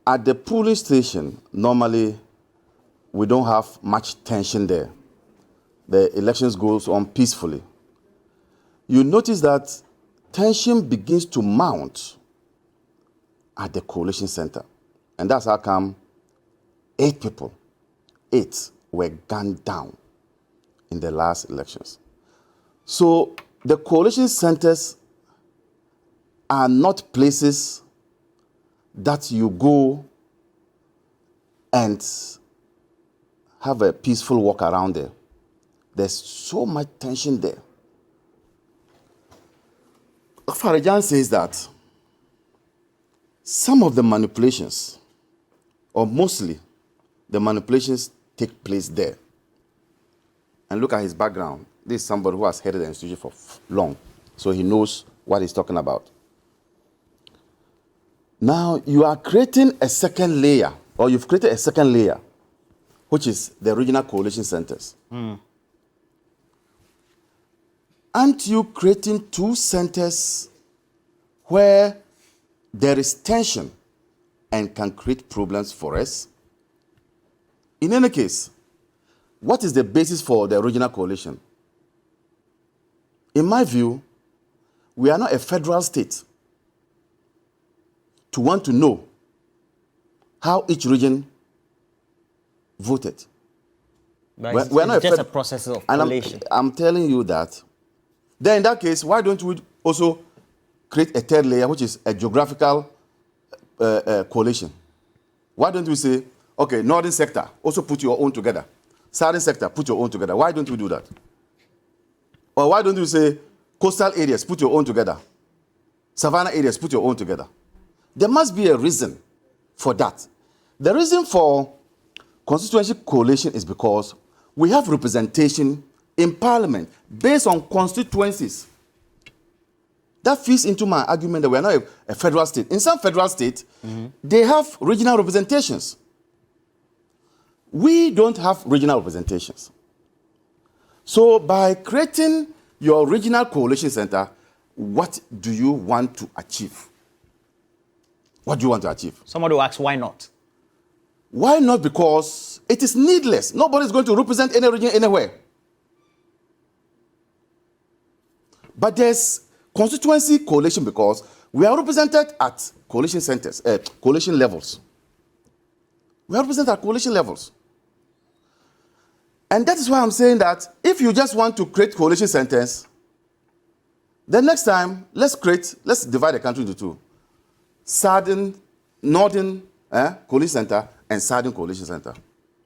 At the polling station, normally, we don't have much tension there. The elections goes on peacefully. You notice that tension begins to mount at the collation center. And that's how come 8 people, 8 were gunned down in the last elections. So the collation centers are not places that you go and have a peaceful walk around there. There's so much tension there. Farajan says that some of the manipulations, or mostly the manipulations, take place there. And look at his background. This is somebody who has headed the institution for long, so he knows what he's talking about. Now, you are creating a second layer, or you've created a second layer, which is the regional coalition centers. Aren't you creating 2 centers where there is tension and can create problems for us? In any case, what is the basis for the regional coalition? In my view, we are not a federal state to want to know how each region voted. But we're not just a process of collation. I'm telling you that. Then in that case, why don't we also create a third layer, which is a geographical coalition? Why don't we say, okay, northern sector, also put your own together. Southern sector, put your own together. Why don't we do that? Or why don't we say, coastal areas, put your own together. Savannah areas, put your own together. There must be a reason for that. The reason for constituency coalition is because we have representation in parliament based on constituencies. That fits into my argument that we are not a federal state. In some federal states, they have regional representations. We don't have regional representations. So by creating your regional coalition center, what do you want to achieve? What do you want to achieve? Somebody will ask, why not? Why not? Because it is needless. Nobody is going to represent any region anywhere. But there's constituency coalition because we are represented at coalition centers, coalition levels. We are represented at coalition levels. And that is why I'm saying that if you just want to create coalition centers, then next time, let's divide the country into 2. Southern, Northern coalition center and Southern coalition center.